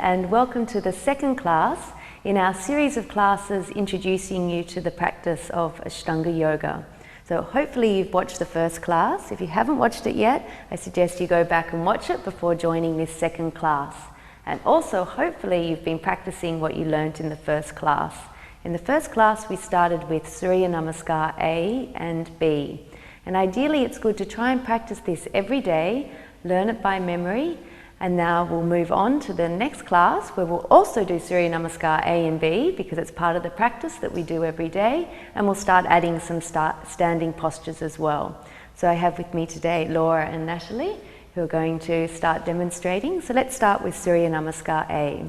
and welcome to the second class in our series of classes introducing you to the practice of Ashtanga Yoga. So hopefully you've watched the first class. If you haven't watched it yet, I suggest you go back and watch it before joining this second class. And also hopefully you've been practicing what you learnt in the first class. In the first class we started with Surya Namaskar A and B. And ideally it's good to try and practice this every day, learn it by memory. And now we'll move on to the next class where we'll also do Surya Namaskar A and B because it's part of the practice that we do every day, and we'll start adding some standing postures as well. So I have with me today Laura and Natalie who are going to start demonstrating. So let's start with Surya Namaskar A.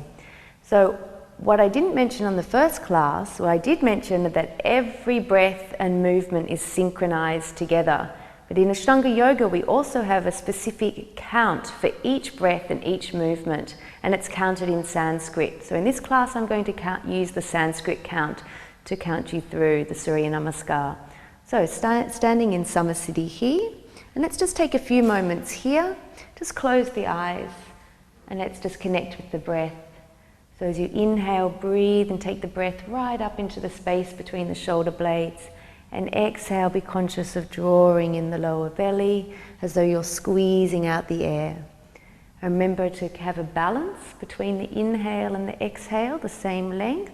So what I didn't mention on the first class, well I did mention that every breath and movement is synchronized together. But in Ashtanga Yoga, we also have a specific count for each breath and each movement, and it's counted in Sanskrit. So in this class, I'm going to use the Sanskrit count to count you through the Surya Namaskar. So standing in Samasthiti here, and let's just take a few moments here. Just close the eyes, and let's just connect with the breath. So as you inhale, breathe and take the breath right up into the space between the shoulder blades. And exhale, be conscious of drawing in the lower belly as though you're squeezing out the air. Remember to have a balance between the inhale and the exhale, the same length.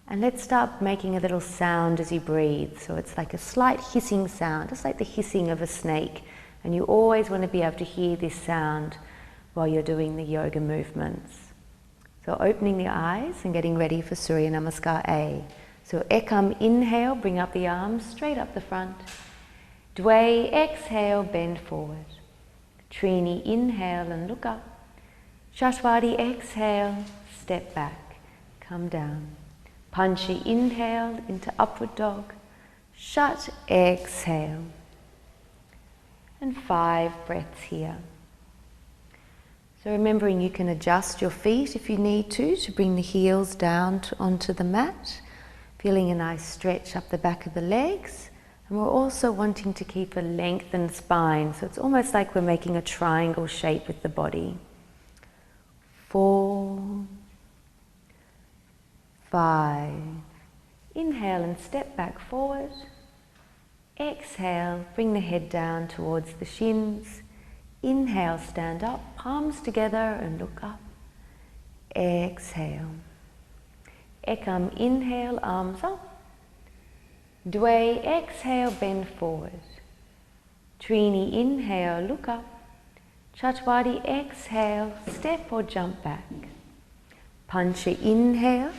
And let's start making a little sound as you breathe. So it's like a slight hissing sound, just like the hissing of a snake. And you always want to be able to hear this sound while you're doing the yoga movements. So opening the eyes and getting ready for Surya Namaskar A. So Ekam, inhale, bring up the arms straight up the front. Dve, exhale, bend forward. Trini, inhale and look up. Shashwati, exhale, step back, come down. Panchi, inhale into upward dog. Shat, exhale. And 5 breaths here. So remembering you can adjust your feet if you need to bring the heels down onto the mat. Feeling a nice stretch up the back of the legs, and we're also wanting to keep a lengthened spine, so it's almost like we're making a triangle shape with the body. 4, 5, inhale and step back forward. Exhale, bring the head down towards the shins. Inhale, stand up, palms together and look up. Exhale. Ekam, inhale, arms up. Dve, exhale, bend forward. Trini, inhale, look up. Chatwati, exhale, step or jump back. Pancha, inhale.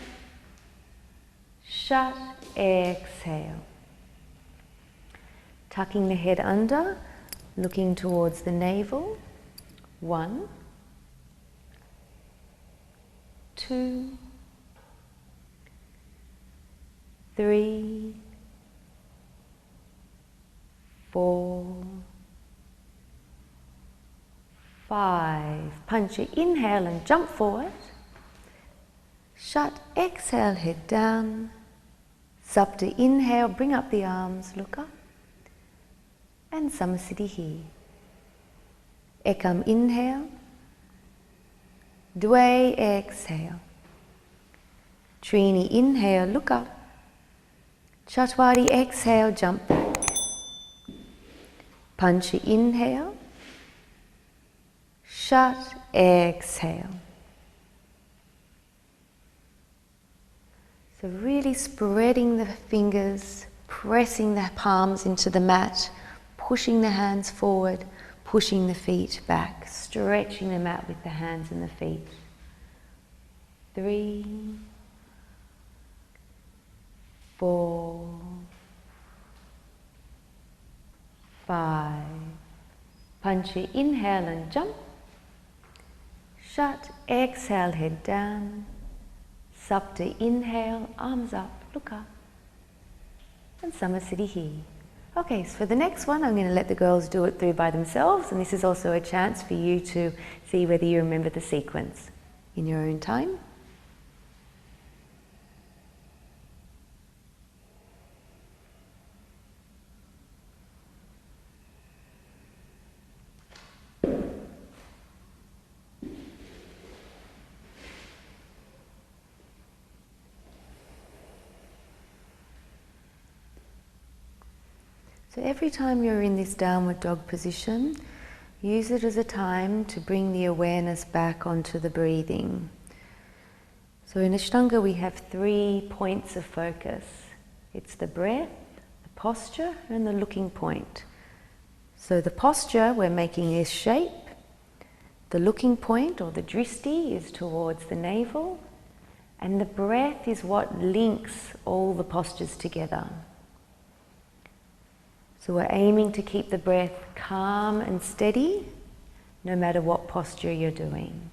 Shat, exhale. Tucking the head under, looking towards the navel. 1, 2, 3, 4, 5. Pancha, inhale and jump forward. Shat, exhale, head down. Sapta, inhale, bring up the arms, look up. And Samasthiti here. Ekam, inhale. Dve, exhale. Trini, inhale, look up. Chatwati, exhale, jump back. Pancha, inhale. Shat, exhale. So really spreading the fingers, pressing the palms into the mat, pushing the hands forward, pushing the feet back, stretching the mat with the hands and the feet. 3, 4, 5. Pancha, inhale and jump. Shat, exhale, head down. Sapta, inhale, arms up, look up. And Samasthiti here. Okay, so for the next one, I'm going to let the girls do it through by themselves, and this is also a chance for you to see whether you remember the sequence in your own time. So every time you're in this downward dog position, use it as a time to bring the awareness back onto the breathing. So in Ashtanga we have 3 points of focus. It's the breath, the posture and the looking point. So the posture, we're making this shape. The looking point, or the dristi, is towards the navel. And the breath is what links all the postures together. So we're aiming to keep the breath calm and steady, no matter what posture you're doing.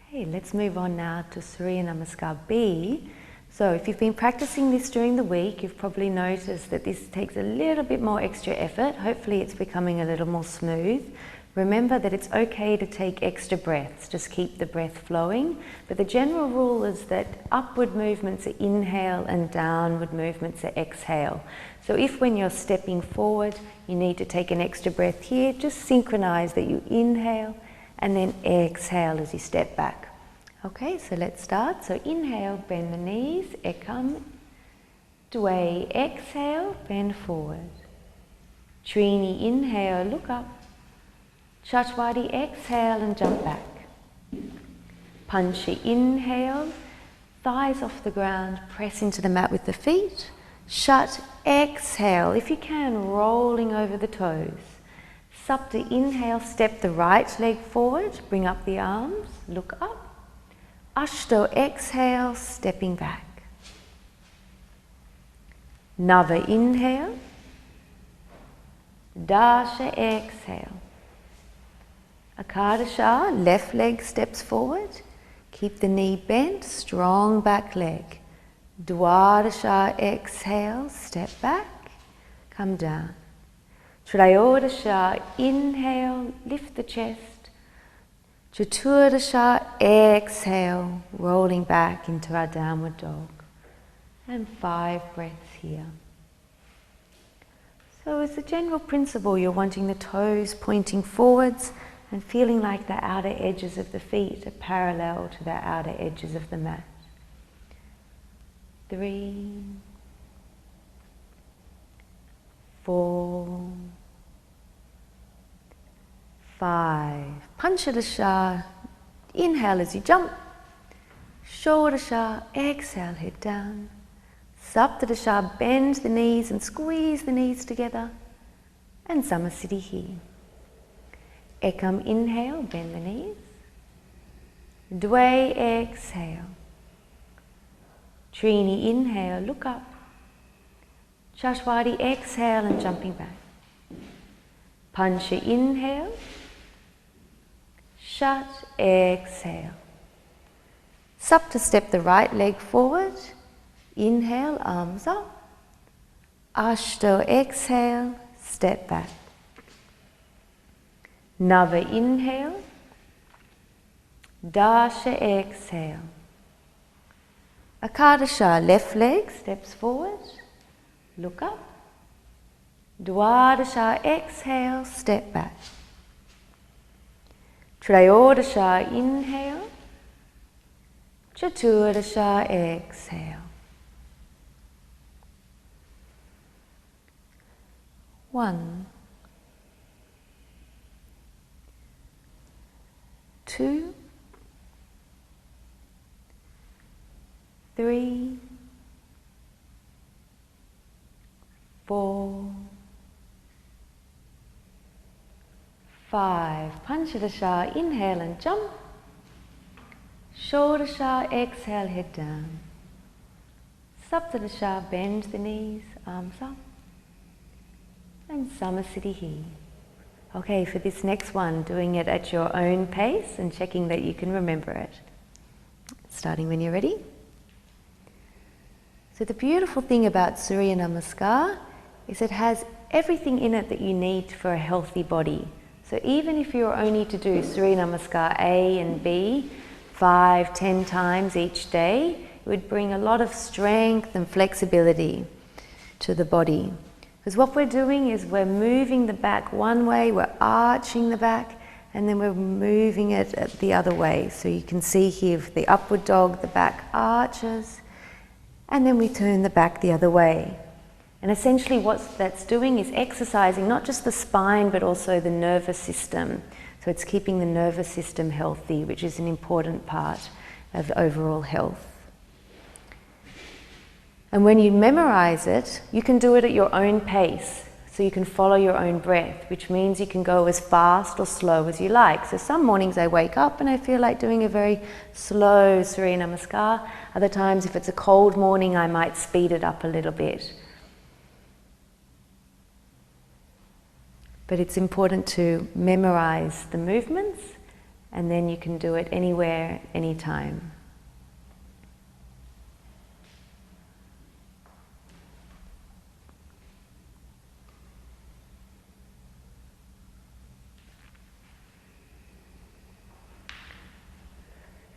Okay, let's move on now to Surya Namaskar B. So if you've been practicing this during the week, you've probably noticed that this takes a little bit more extra effort. Hopefully it's becoming a little more smooth. Remember that it's okay to take extra breaths, just keep the breath flowing. But the general rule is that upward movements are inhale and downward movements are exhale. So if when you're stepping forward, you need to take an extra breath here, just synchronize that you inhale and then exhale as you step back. Okay, so let's start. So inhale, bend the knees, ekam, dway, exhale, bend forward. Trini, inhale, look up. Chatwadi, exhale and jump back. Panchi, inhale, thighs off the ground, press into the mat with the feet. Shat, exhale, if you can, rolling over the toes. Sapta, inhale, step the right leg forward, bring up the arms, look up. Ashto, exhale, stepping back. Nava, inhale. Dasha, exhale. Akadasha, left leg steps forward. Keep the knee bent, strong back leg. Dwadasha, exhale, step back, come down. Trayodasha, inhale, lift the chest. Chaturdasha, exhale, rolling back into our downward dog. And 5 breaths here. So as a general principle, you're wanting the toes pointing forwards and feeling like the outer edges of the feet are parallel to the outer edges of the mat. 3, 4, 5. Panchadasha, inhale as you jump. Shodasha, exhale, head down. Saptadasha, bend the knees and squeeze the knees together. And Samasthiti here. Ekam, inhale, bend the knees. Dway, exhale. Trini, inhale, look up. Chashwadi, exhale and jumping back. Pancha, inhale. Shat, exhale. Sapta, step the right leg forward. Inhale, arms up. Ashto, exhale, step back. Nava, inhale. Dasha, exhale. Akadasha, left leg steps forward. Look up. Dwadasha, exhale, step back. Trayodasha, inhale. Chaturdasha, exhale. 1, 2, 3, 4, 5. Panchadasha, inhale and jump. Shodasha, exhale, head down. Saptadasha, bend the knees, arms up. And Samasthiti here. Okay, for this next one, doing it at your own pace and checking that you can remember it. Starting when you're ready. So the beautiful thing about Surya Namaskar is it has everything in it that you need for a healthy body. So even if you're only to do Surya Namaskar A and B 5, 10 times each day, it would bring a lot of strength and flexibility to the body. Because what we're doing is we're moving the back one way, we're arching the back, and then we're moving it the other way. So you can see here for the upward dog, the back arches, and then we turn the back the other way. And essentially what that's doing is exercising not just the spine but also the nervous system. So it's keeping the nervous system healthy, which is an important part of overall health. And when you memorize it, you can do it at your own pace. So you can follow your own breath, which means you can go as fast or slow as you like. So some mornings I wake up and I feel like doing a very slow Surya Namaskar. Other times, if it's a cold morning, I might speed it up a little bit. But it's important to memorize the movements, and then you can do it anywhere, anytime.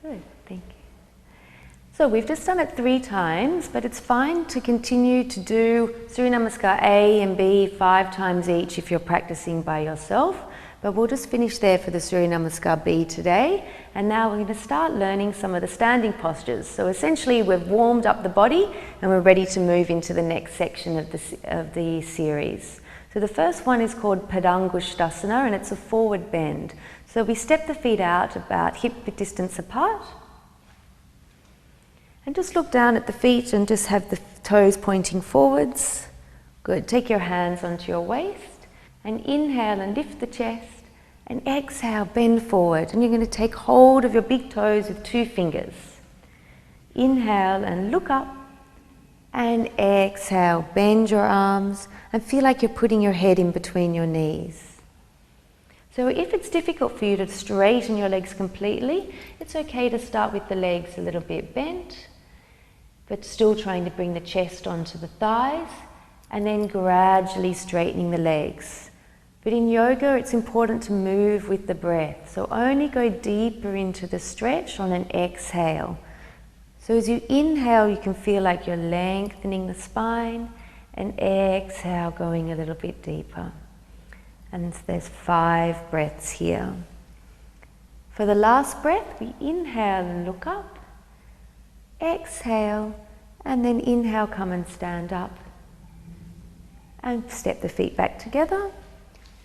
Good, thank you. So we've just done it 3 times, but it's fine to continue to do Surya Namaskar A and B 5 times each if you're practicing by yourself. But we'll just finish there for the Surya Namaskar B today. And now we're going to start learning some of the standing postures. So essentially we've warmed up the body and we're ready to move into the next section of the series. So the first one is called Padangusthasana, and it's a forward bend. So we step the feet out about hip distance apart. And just look down at the feet and just have the toes pointing forwards. Good. Take your hands onto your waist and inhale and lift the chest, and exhale, bend forward. And you're going to take hold of your big toes with 2 fingers. Inhale and look up, and exhale, bend your arms and feel like you're putting your head in between your knees. So if it's difficult for you to straighten your legs completely, it's okay to start with the legs a little bit bent, but still trying to bring the chest onto the thighs, and then gradually straightening the legs. But in yoga, it's important to move with the breath. So only go deeper into the stretch on an exhale. So as you inhale, you can feel like you're lengthening the spine, and exhale, going a little bit deeper. And there's 5 breaths here. For the last breath, we inhale and look up, exhale, and then inhale, come and stand up. And step the feet back together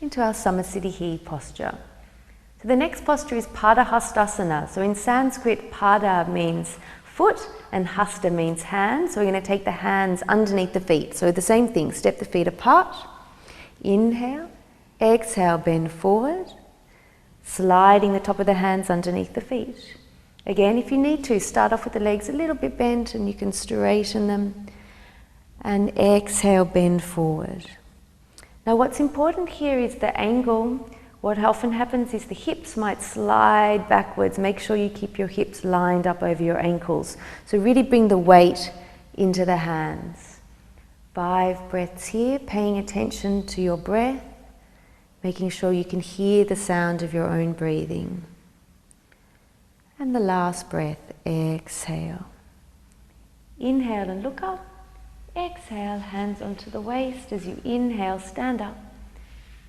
into our Samasthiti posture. So the next posture is Padahastasana. So in Sanskrit, Pada means foot and Hasta means hand. So we're going to take the hands underneath the feet. So the same thing, step the feet apart, inhale, exhale, bend forward, sliding the top of the hands underneath the feet. Again, if you need to, start off with the legs a little bit bent and you can straighten them. And exhale, bend forward. Now what's important here is the angle. What often happens is the hips might slide backwards. Make sure you keep your hips lined up over your ankles. So really bring the weight into the hands. 5 breaths here, paying attention to your breath, making sure you can hear the sound of your own breathing. And the last breath, exhale. Inhale and look up. Exhale, hands onto the waist. As you inhale, stand up.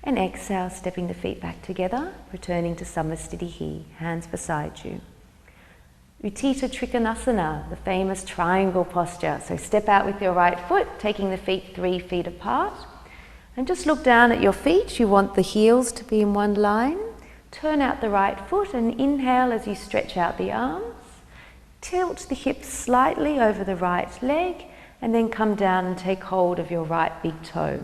And exhale, stepping the feet back together, returning to Samasthiti, hands beside you. Utthitatrikonasana, the famous triangle posture. So step out with your right foot, taking the feet 3 feet apart. And just look down at your feet. You want the heels to be in one line. Turn out the right foot and inhale as you stretch out the arms. Tilt the hips slightly over the right leg, and then come down and take hold of your right big toe.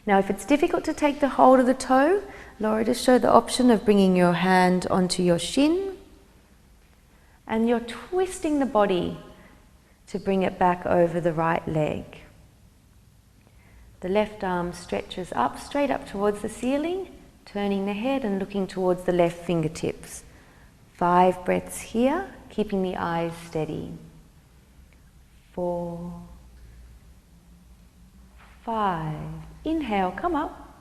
Now if it's difficult to take the hold of the toe, Laura just showed the option of bringing your hand onto your shin, and you're twisting the body to bring it back over the right leg. The left arm stretches up, straight up towards the ceiling, turning the head and looking towards the left fingertips. 5 breaths here, keeping the eyes steady. 4, 5. Inhale, come up.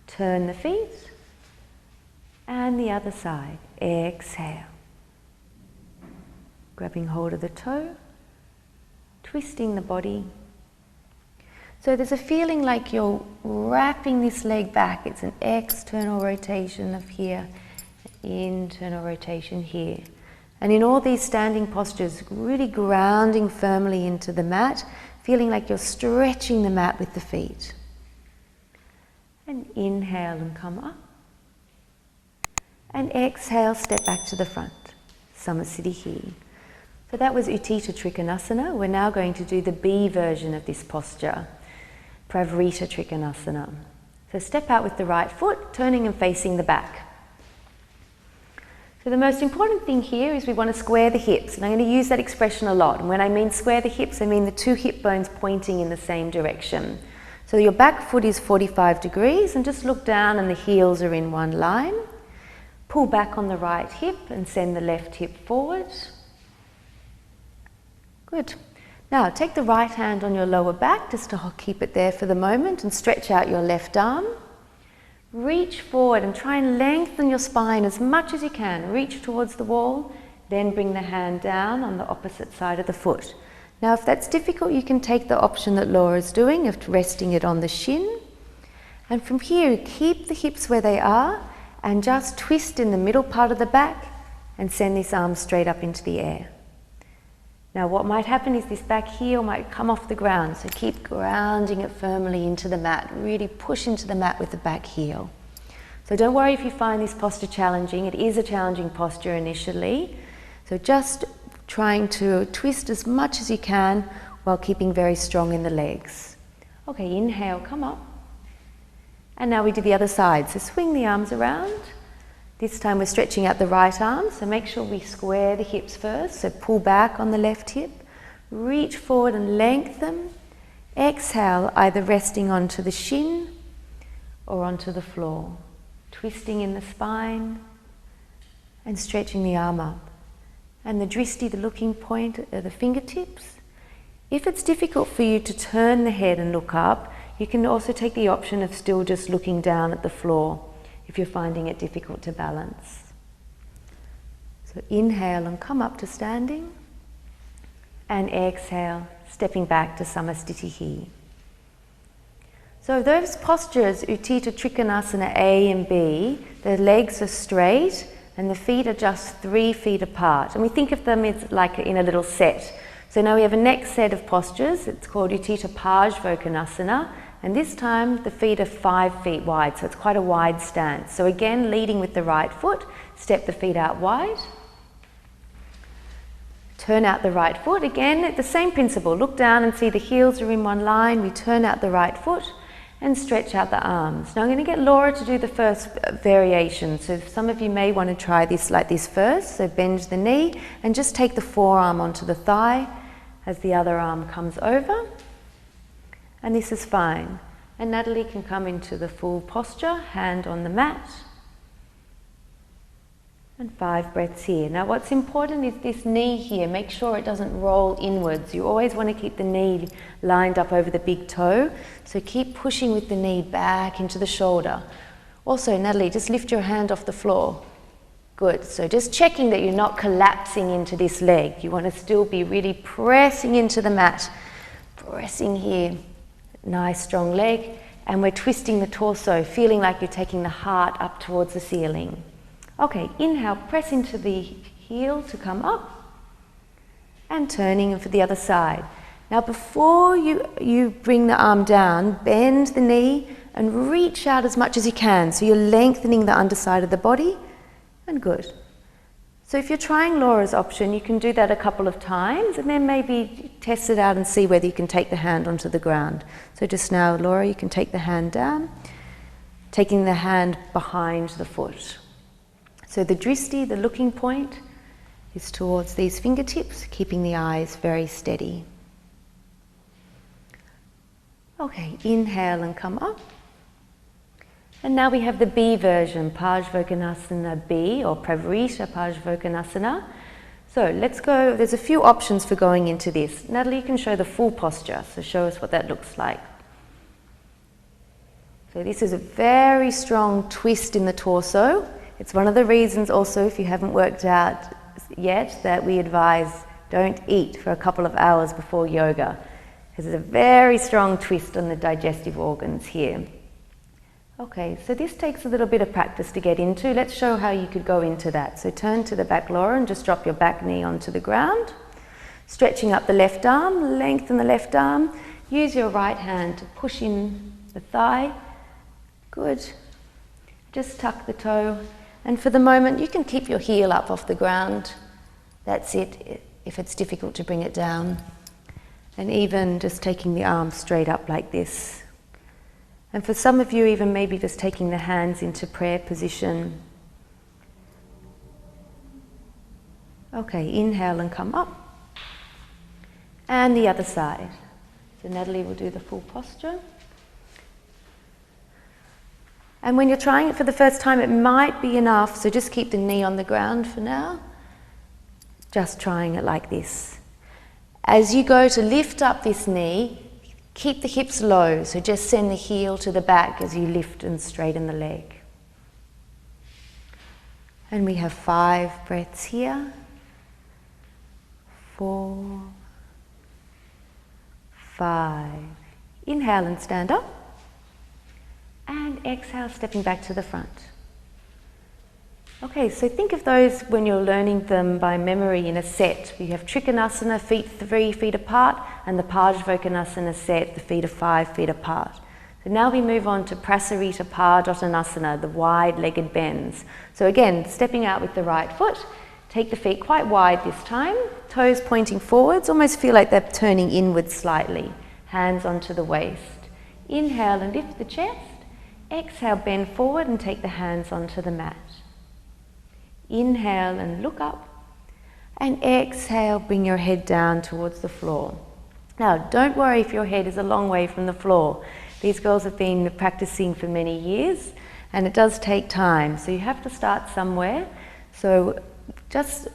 Turn the feet. And the other side. Exhale. Grabbing hold of the toe. Twisting the body. So there's a feeling like you're wrapping this leg back. It's an external rotation of here, internal rotation here. And in all these standing postures, really grounding firmly into the mat, feeling like you're stretching the mat with the feet. And inhale and come up. And exhale, step back to the front. Samasthiti. So that was Utthitatrikonasana. We're now going to do the B version of this posture, Prasarita. So step out with the right foot, turning and facing the back. So the most important thing here is we want to square the hips, and I'm going to use that expression a lot. And when I mean square the hips, I mean the two hip bones pointing in the same direction. So your back foot is 45 degrees, and just look down and the heels are in one line. Pull back on the right hip and send the left hip forward. Good. Now take the right hand on your lower back, just to keep it there for the moment, and stretch out your left arm. Reach forward and try and lengthen your spine as much as you can. Reach towards the wall, then bring the hand down on the opposite side of the foot. Now if that's difficult, you can take the option that Laura's doing of resting it on the shin. And from here, keep the hips where they are and just twist in the middle part of the back and send this arm straight up into the air. Now what might happen is this back heel might come off the ground, so keep grounding it firmly into the mat. Really push into the mat with the back heel. So don't worry if you find this posture challenging. It is a challenging posture initially. So just trying to twist as much as you can while keeping very strong in the legs. Okay, inhale, come up. And now we do the other side. So swing the arms around. This time we're stretching out the right arm, so make sure we square the hips first. So pull back on the left hip, reach forward and lengthen. Exhale, either resting onto the shin or onto the floor. Twisting in the spine and stretching the arm up. And the dristi, the looking point, are the fingertips. If it's difficult for you to turn the head and look up, you can also take the option of still just looking down at the floor if you're finding it difficult to balance. So inhale and come up to standing, and exhale, stepping back to Samasthiti. So those postures, Utthitatrikonasana A and B, the legs are straight and the feet are just 3 feet apart. And we think of them as like in a little set. So now we have a next set of postures. It's called Utthitaparsvakonasana. And this time the feet are 5 feet wide, so it's quite a wide stance. So again, leading with the right foot, step the feet out wide. Turn out the right foot. Again, the same principle. Look down and see the heels are in one line. We turn out the right foot and stretch out the arms. Now I'm going to get Laura to do the first variation. So some of you may want to try this like this first. So bend the knee and just take the forearm onto the thigh as the other arm comes over. And this is fine. And Natalie can come into the full posture, hand on the mat. And 5 breaths here. Now what's important is this knee here. Make sure it doesn't roll inwards. You always want to keep the knee lined up over the big toe. So keep pushing with the knee back into the shoulder. Also, Natalie, just lift your hand off the floor. Good. So just checking that you're not collapsing into this leg. You want to still be really pressing into the mat. Pressing here. Nice strong leg, and we're twisting the torso, feeling like you're taking the heart up towards the ceiling. Okay, inhale, press into the heel to come up, and turning for the other side. Now before you bring the arm down, bend the knee and reach out as much as you can. So you're lengthening the underside of the body, and good. So if you're trying Laura's option, you can do that a couple of times and then maybe test it out and see whether you can take the hand onto the ground. So just now, Laura, you can take the hand down, taking the hand behind the foot. So the dristi, the looking point, is towards these fingertips, keeping the eyes very steady. Okay, inhale and come up. And now we have the B version, Parsvottanasana B, or Prasarita Padottanasana. So let's go, there's a few options for going into this. Natalie, you can show the full posture, so show us what that looks like. So this is a very strong twist in the torso. It's one of the reasons also, if you haven't worked out yet, that we advise don't eat for a couple of hours before yoga. because there's a very strong twist on the digestive organs here. Okay, so this takes a little bit of practice to get into. Let's show how you could go into that. So turn to the back lower and just drop your back knee onto the ground. Stretching up the left arm, lengthen the left arm. Use your right hand to push in the thigh. Good. Just tuck the toe. And for the moment, you can keep your heel up off the ground. That's it, if it's difficult to bring it down. And even just taking the arm straight up like this. And for some of you, even maybe just taking the hands into prayer position. Okay, inhale and come up. And the other side. So Natalie will do the full posture. And when you're trying it for the first time, it might be enough, so just keep the knee on the ground for now. Just trying it like this. As you go to lift up this knee, keep the hips low, so just send the heel to the back as you lift and straighten the leg. And we have 5 breaths here. 4, 5. Inhale and stand up. And exhale, stepping back to the front. Okay, so think of those when you're learning them by memory in a set. You have Trikonasana, feet 3 feet apart, and the Parsvottanasana set, the feet are 5 feet apart. So now we move on to Prasarita Padottanasana, the wide-legged bends. So again, stepping out with the right foot, take the feet quite wide this time, toes pointing forwards, almost feel like they're turning inwards slightly. Hands onto the waist. Inhale and lift the chest. Exhale, bend forward and take the hands onto the mat. Inhale and look up, and exhale, bring your head down towards the floor. Now, don't worry if your head is a long way from the floor. These girls have been practicing for many years, and it does take time, so you have to start somewhere. So just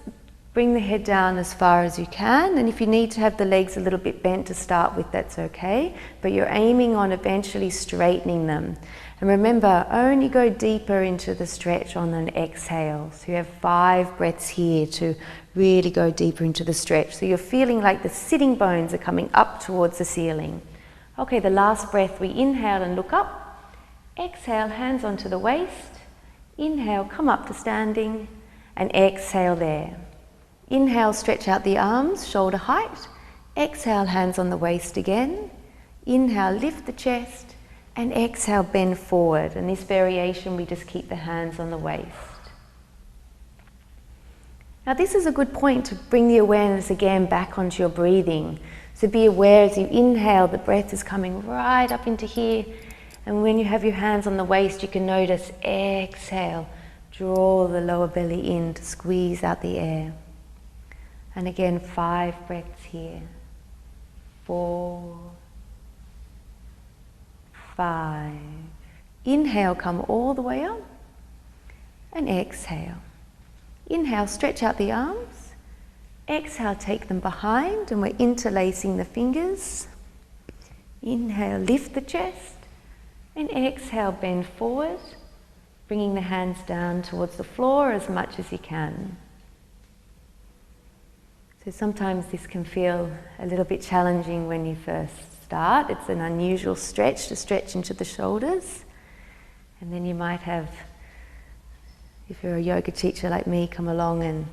bring the head down as far as you can, and if you need to have the legs a little bit bent to start with, that's okay, but you're aiming on eventually straightening them. And remember, only go deeper into the stretch on an exhale. So you have 5 breaths here to really go deeper into the stretch. So you're feeling like the sitting bones are coming up towards the ceiling. Okay, the last breath, we inhale and look up. Exhale, hands onto the waist. Inhale, come up to standing. And exhale there. Inhale, stretch out the arms, shoulder height. Exhale, hands on the waist again. Inhale, lift the chest. And exhale, bend forward. And this variation, we just keep the hands on the waist. Now this is a good point to bring the awareness again back onto your breathing. So be aware as you inhale, the breath is coming right up into here. And when you have your hands on the waist, you can notice, exhale, draw the lower belly in to squeeze out the air. And again, 5 breaths here. 4, 5. Inhale, come all the way up. And exhale. Inhale, stretch out the arms. Exhale, take them behind, and we're interlacing the fingers. Inhale, lift the chest. And exhale, bend forward, bringing the hands down towards the floor as much as you can. So sometimes this can feel a little bit challenging when you first start. It's an unusual stretch to stretch into the shoulders. And then you might have, if you're a yoga teacher like me, come along and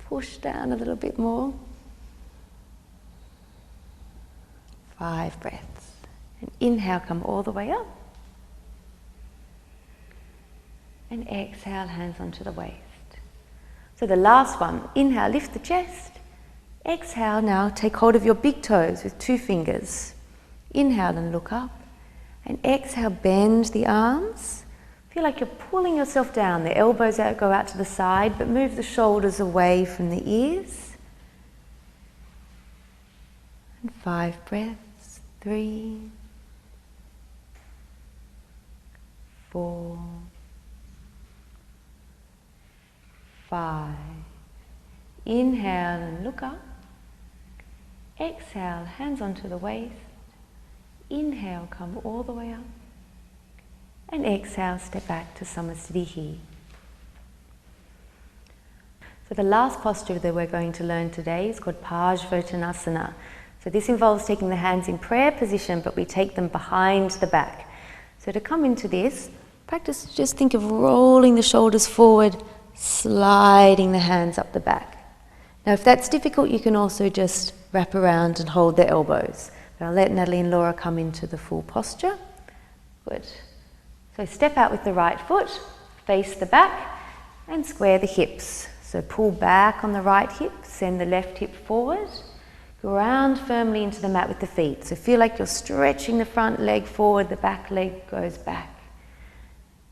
push down a little bit more. 5 breaths. And inhale, come all the way up. And exhale, hands onto the waist. So the last one, inhale, lift the chest. Exhale, now take hold of your big toes with 2 fingers. Inhale and look up. And exhale, bend the arms. Feel like you're pulling yourself down. The elbows go out to the side, but move the shoulders away from the ears. And 5 breaths. 3, 4, 5. Inhale and look up. Exhale, hands onto the waist. Inhale, come all the way up. And exhale, step back to Samasthiti. So the last posture that we're going to learn today is called Parsvottanasana. So this involves taking the hands in prayer position, but we take them behind the back. So to come into this, practice, just think of rolling the shoulders forward, sliding the hands up the back. Now if that's difficult, you can also just wrap around and hold the elbows. But I'll let Natalie and Laura come into the full posture. Good. So step out with the right foot, face the back, and square the hips. So pull back on the right hip, send the left hip forward, ground firmly into the mat with the feet. So feel like you're stretching the front leg forward, the back leg goes back.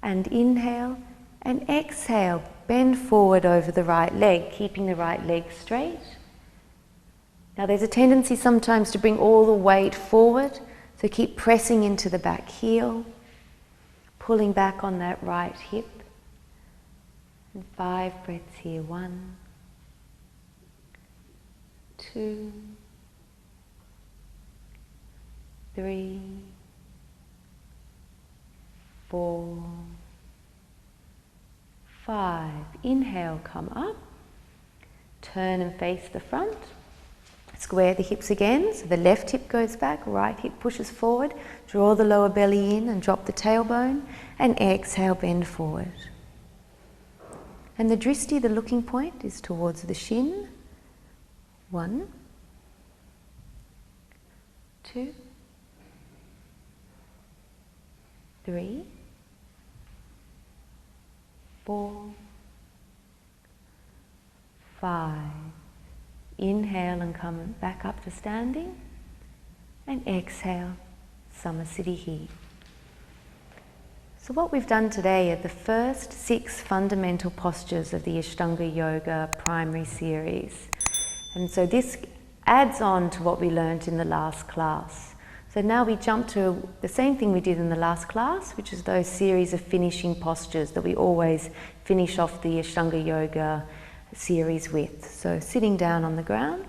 And inhale and exhale, bend forward over the right leg, keeping the right leg straight. Now there's a tendency sometimes to bring all the weight forward, so keep pressing into the back heel, pulling back on that right hip. And 5 breaths here. 1, 2, 3, 4, 5. Inhale, come up. Turn and face the front. Square the hips again, so the left hip goes back, right hip pushes forward. Draw the lower belly in and drop the tailbone. And exhale, bend forward. And the dristi, the looking point, is towards the shin. 1, 2, 3, 4, 5. Inhale and come back up to standing. And exhale, Samasthiti here. So what we've done today are the first 6 fundamental postures of the Ashtanga Yoga primary series. And so this adds on to what we learned in the last class. So now we jump to the same thing we did in the last class, which is those series of finishing postures that we always finish off the Ashtanga Yoga series with. So sitting down on the ground.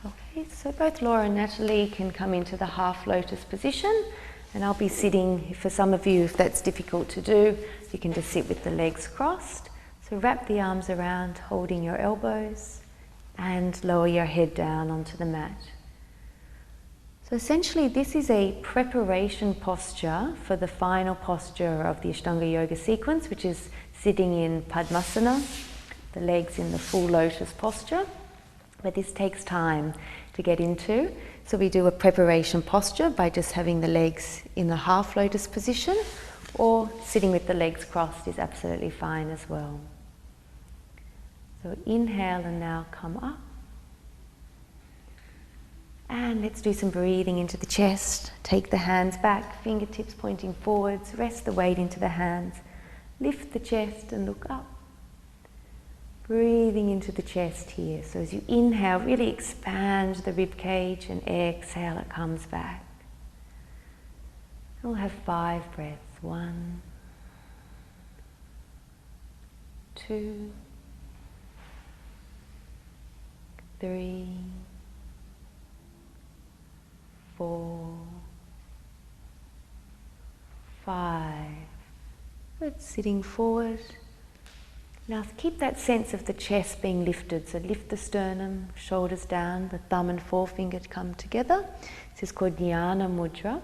Okay, so both Laura and Natalie can come into the half lotus position, and I'll be sitting. For some of you, if that's difficult to do, you can just sit with the legs crossed. So wrap the arms around, holding your elbows, and lower your head down onto the mat. So essentially this is a preparation posture for the final posture of the Ashtanga Yoga sequence, which is sitting in Padmasana, the legs in the full lotus posture. But this takes time to get into. So we do a preparation posture by just having the legs in the half lotus position, or sitting with the legs crossed is absolutely fine as well. So inhale and now come up. And let's do some breathing into the chest. Take the hands back, fingertips pointing forwards, rest the weight into the hands. Lift the chest and look up. Breathing into the chest here. So as you inhale, really expand the rib cage, and exhale, it comes back. We'll have 5 breaths. 1, 2, 3, 4, 5. Good, sitting forward. Now keep that sense of the chest being lifted. So lift the sternum, shoulders down, the thumb and forefinger come together. This is called Jnana Mudra.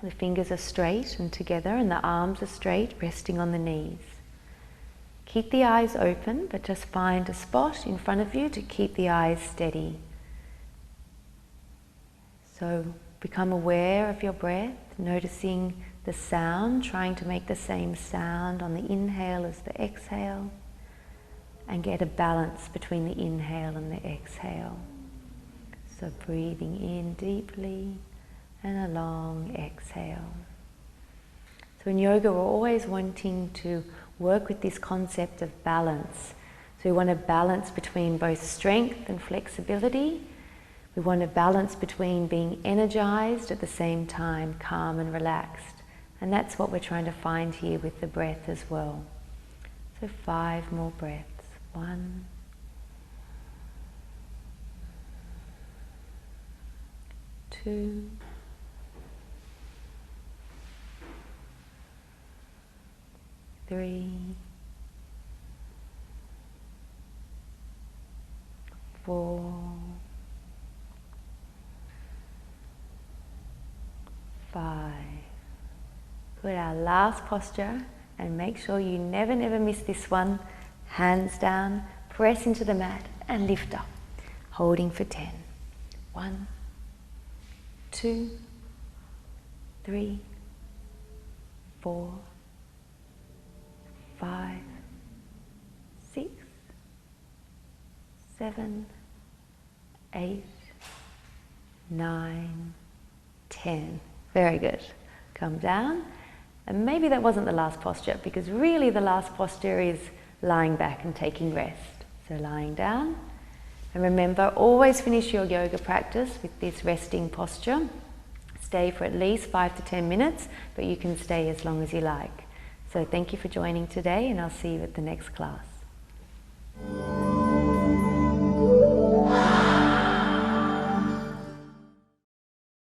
The fingers are straight and together, and the arms are straight, resting on the knees. Keep the eyes open, but just find a spot in front of you to keep the eyes steady. So become aware of your breath, noticing the sound, trying to make the same sound on the inhale as the exhale, and get a balance between the inhale and the exhale. So breathing in deeply and a long exhale. So in yoga we're always wanting to work with this concept of balance. So we want a balance between both strength and flexibility. We want a balance between being energized at the same time calm and relaxed. And that's what we're trying to find here with the breath as well. So 5 more breaths. 1, 2, 3, Good, our last posture, and make sure you never miss this one. Hands down, press into the mat and lift up, holding for 10. 1, 2, 3, 4, 5, 6, 7, 8, 9, 10. Very good. Come down. And maybe that wasn't the last posture, because really the last posture is lying back and taking rest. So lying down. And remember, always finish your yoga practice with this resting posture. Stay for at least 5 to 10 minutes, but you can stay as long as you like. So thank you for joining today, and I'll see you at the next class.